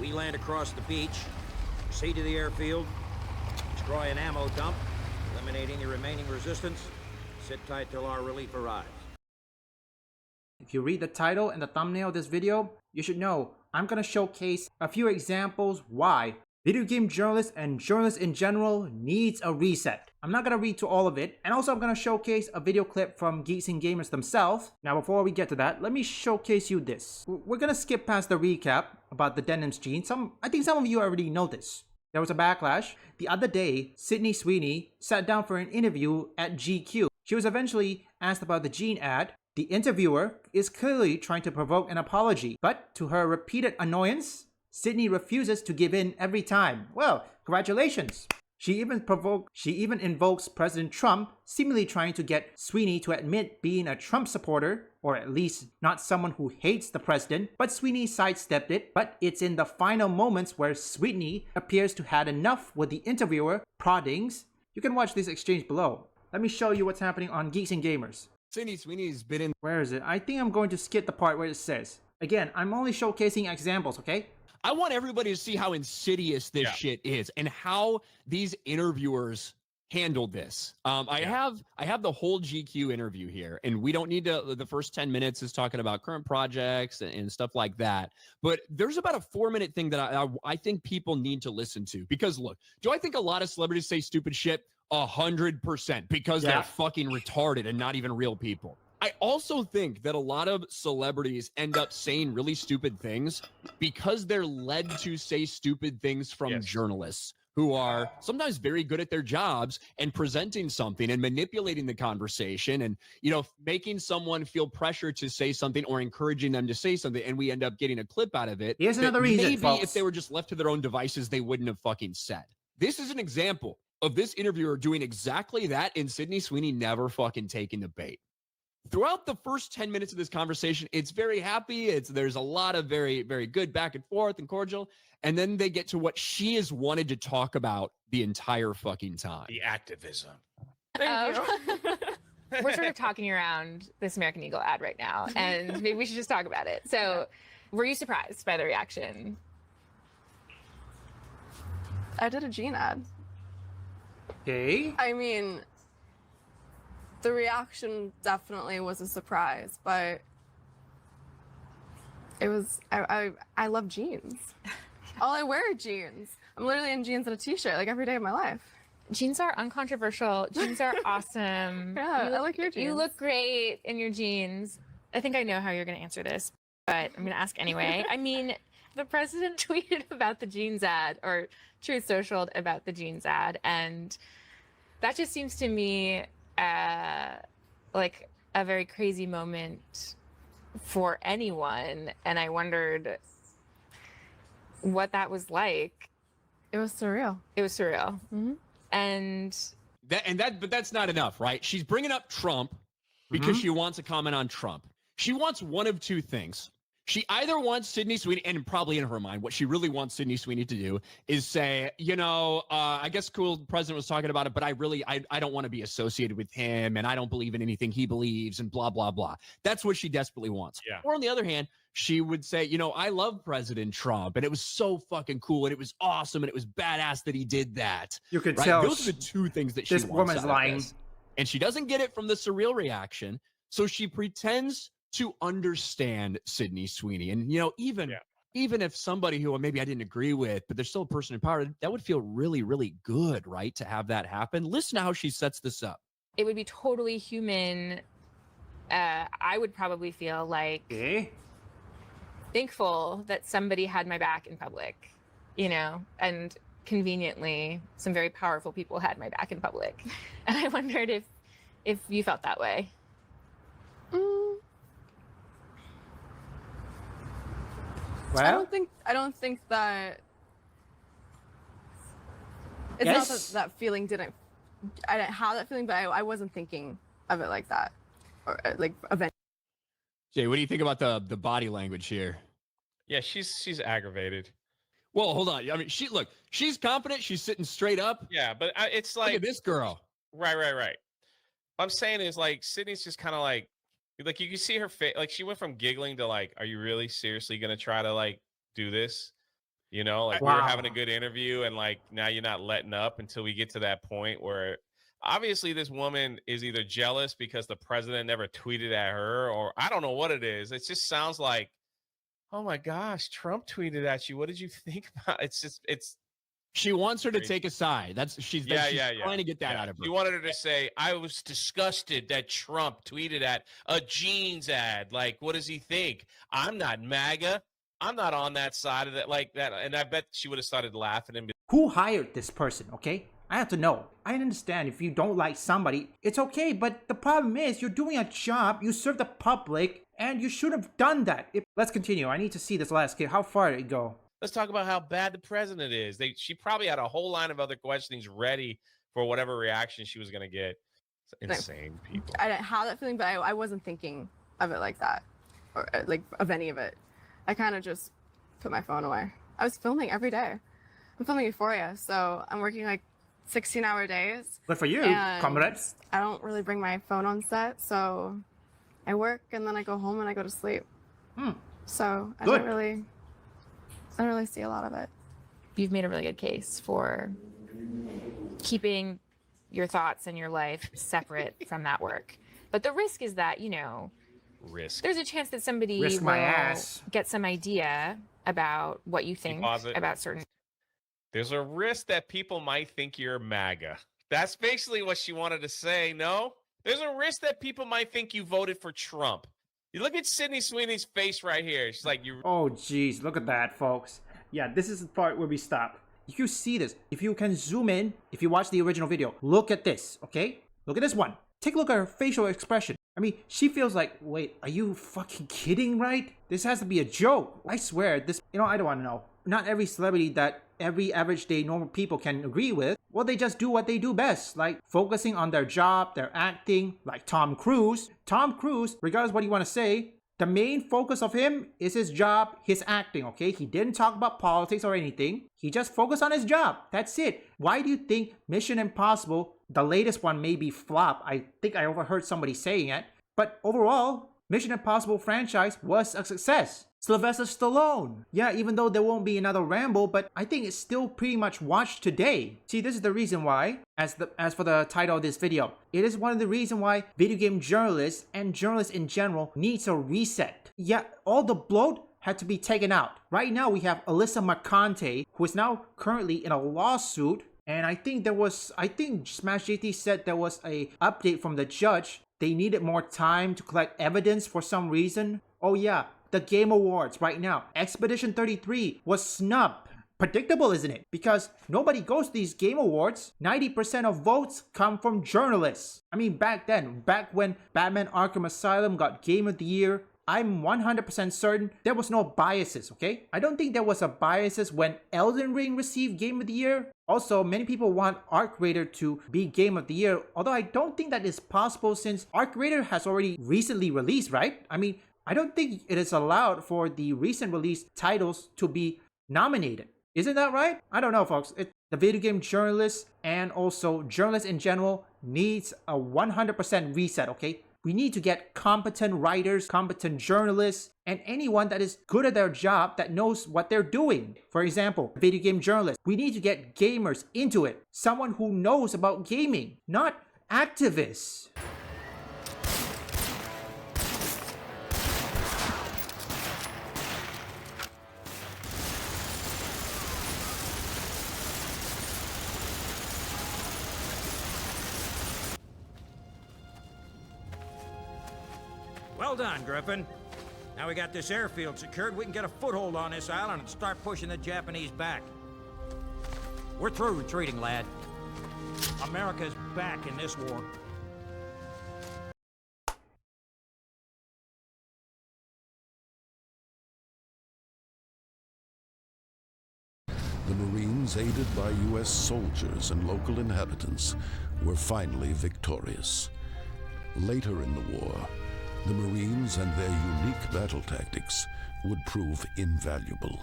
We land across the beach, proceed to the airfield, destroy an ammo dump, eliminating the remaining resistance. Sit tight till our relief arrives. If you read the title and the thumbnail of this video, you should know I'm gonna showcase a few examples why video game journalists and journalists in general needs a reset. I'm not gonna read to all of it, and also I'm gonna showcase a video clip from Geeks and Gamers themselves. Now before we get to that, let me showcase you this. We're gonna skip past the recap about the Denham's gene. I think some of you already know this. There was a backlash. The other day, Sydney Sweeney sat down for an interview at GQ. She was eventually asked about the gene ad. The interviewer is clearly trying to provoke an apology, but to her repeated annoyance, Sydney refuses to give in every time. Well, congratulations. She even invokes President Trump, seemingly trying to get Sweeney to admit being a Trump supporter, or at least not someone who hates the president, but Sweeney sidestepped it. But it's in the final moments where Sweeney appears to had enough with the interviewer proddings. You can watch this exchange below. Let me show you what's happening on Geeks and Gamers. Sydney Sweeney's been in. Where is it? I think I'm going to skip the part where it says. Again, I'm only showcasing examples, okay? I want everybody to see how insidious this shit is and how these interviewers handled this. I have the whole GQ interview here, and we don't need to. The first 10 minutes is talking about current projects and stuff like that. But there's about a 4-minute thing that I think people need to listen to, because look, do I think a lot of celebrities say stupid shit? 100%, because they're fucking retarded and not even real people. I also think that a lot of celebrities end up saying really stupid things because they're led to say stupid things from journalists who are sometimes very good at their jobs and presenting something and manipulating the conversation and, you know, making someone feel pressure to say something or encouraging them to say something, and we end up getting a clip out of it. Here's another reason, maybe folks. if they were just left to their own devices, they wouldn't have fucking said. This is an example of this interviewer doing exactly that, and Sydney Sweeney never fucking taking the bait. Throughout the first 10 minutes of this conversation, it's very happy. There's a lot of very, very good back and forth and cordial. And then they get to what she has wanted to talk about the entire fucking time. The activism. We're sort of talking around this American Eagle ad right now, and maybe we should just talk about it. So, were you surprised by the reaction? I did a gene ad. Okay. I mean, the reaction definitely was a surprise, but it was, I love jeans. All I wear are jeans. I'm literally in jeans and a t-shirt like every day of my life. Jeans are uncontroversial. Jeans are awesome. Yeah, I like your jeans. You look great in your jeans. I think I know how you're going to answer this, but I'm going to ask anyway. I mean, the president tweeted about the jeans ad, or Truth Socialed about the jeans ad, and that just seems to me like a very crazy moment for anyone, and I wondered what that was like. It was surreal. It was surreal. Mm-hmm. But that's not enough, right? She's bringing up Trump because she wants to comment on Trump. She wants one of two things. She either wants Sydney Sweeney, and probably in her mind, what she really wants Sydney Sweeney to do is say, you know, I guess cool, the president was talking about it, but I don't want to be associated with him, and I don't believe in anything he believes, and blah, blah, blah. That's what she desperately wants. Yeah. Or on the other hand, she would say, you know, I love President Trump, and it was so fucking cool, and it was awesome, and it was badass that he did that. You could right? tell Those are the two things that she this wants woman's out of lying. this. And she doesn't get it from the surreal reaction, so she pretends to understand Sydney Sweeney. And, you know, even if somebody who maybe I didn't agree with, but there's still a person in power, that would feel really, really good, right? To have that happen. Listen to how she sets this up. It would be totally human. I would probably feel like thankful that somebody had my back in public, you know, and conveniently some very powerful people had my back in public. And I wondered if you felt that way. Well, I don't think that it's not that feeling didn't. I didn't have that feeling, but I wasn't thinking of it like that, or like event. Jay, what do you think about the body language here? Yeah, she's aggravated. Well, hold on. I mean, she's confident. She's sitting straight up. Yeah, but it's like, look at this girl. Right. What I'm saying is, like, Sydney's just kind of like you can see her face. Like, she went from giggling to like, are you really seriously gonna try to like do this? You know, like we Wow. were having a good interview, and like now you're not letting up until we get to that point where obviously this woman is either jealous because the president never tweeted at her, or I don't know what it is. It just sounds like, oh my gosh, Trump tweeted at you. What did you think about? It's She wants her to take a side. She's trying to get that out of her. You wanted her to say, I was disgusted that Trump tweeted at a jeans ad. Like, what does he think? I'm not MAGA. I'm not on that side of that, like that. And I bet she would have started laughing and be Who hired this person, okay? I have to know. I understand if you don't like somebody, it's okay, but the problem is you're doing a job, you serve the public, and you should have done that. Let's continue. I need to see this last kid. How far did it go? let's talk about how bad the president is. She probably had a whole line of other questionings ready for whatever reaction she was going to get. It's insane, people. I didn't have that feeling, but I wasn't thinking of it like that, or like of any of it. I kind of just put my phone away. I was filming every day. I'm filming Euphoria, so I'm working like 16-hour days. Good for you, and comrades. I don't really bring my phone on set, so I work and then I go home and I go to sleep. So I don't really see a lot of it. You've made a really good case for keeping your thoughts and your life separate from that work. But the risk is that, there's a chance that somebody Risk will my ass. get some idea about what you think Deposit. about certain. There's a risk that people might think you're MAGA. That's basically what she wanted to say. No, there's a risk that people might think you voted for Trump. You look at Sydney Sweeney's face right here. She's like, you. Oh, jeez, look at that, folks. Yeah, this is the part where we stop. If you see this, if you can zoom in, if you watch the original video, look at this, okay? Look at this one. Take a look at her facial expression. I mean, she feels like, wait, are you fucking kidding, right? This has to be a joke. I swear, this, I don't want to know. Not every celebrity that every average day normal people can agree with. Well, they just do what they do best, like focusing on their job, their acting, like Tom Cruise. Tom Cruise, regardless what you want to say, the main focus of him is his job, his acting, okay? He didn't talk about politics or anything. He just focused on his job. That's it. Why do you think Mission Impossible, the latest one, may be flop? I think I overheard somebody saying it. But overall, Mission Impossible franchise was a success. Sylvester Stallone. Yeah, even though there won't be another Rambo, but I think it's still pretty much watched today. See, this is the reason why, as for the title of this video, it is one of the reasons why video game journalists and journalists in general needs a reset. Yeah, all the bloat had to be taken out. Right now, we have Alyssa McConaughey, who is now currently in a lawsuit. And I think Smash JT said there was a update from the judge. They needed more time to collect evidence for some reason. Oh yeah, the Game Awards right now. Expedition 33 was snubbed. Predictable, isn't it? Because nobody goes to these Game Awards. 90% of votes come from journalists. I mean, back when Batman Arkham Asylum got Game of the Year, I'm 100% certain there was no biases, okay? I don't think there was a biases when Elden Ring received Game of the Year. Also, many people want Arc Raider to be Game of the Year, although I don't think that is possible since Arc Raider has already recently released, right? I mean, I don't think it is allowed for the recent release titles to be nominated. Isn't that right? I don't know, folks. The video game journalists and also journalists in general needs a 100% reset, okay? We need to get competent writers, competent journalists, and anyone that is good at their job that knows what they're doing. For example, video game journalists. We need to get gamers into it. Someone who knows about gaming, not activists. Well done, Griffin. Now we got this airfield secured, we can get a foothold on this island and start pushing the Japanese back. We're through retreating, lad. America's back in this war. The Marines, aided by U.S. soldiers and local inhabitants, were finally victorious. Later in the war, the Marines and their unique battle tactics would prove invaluable.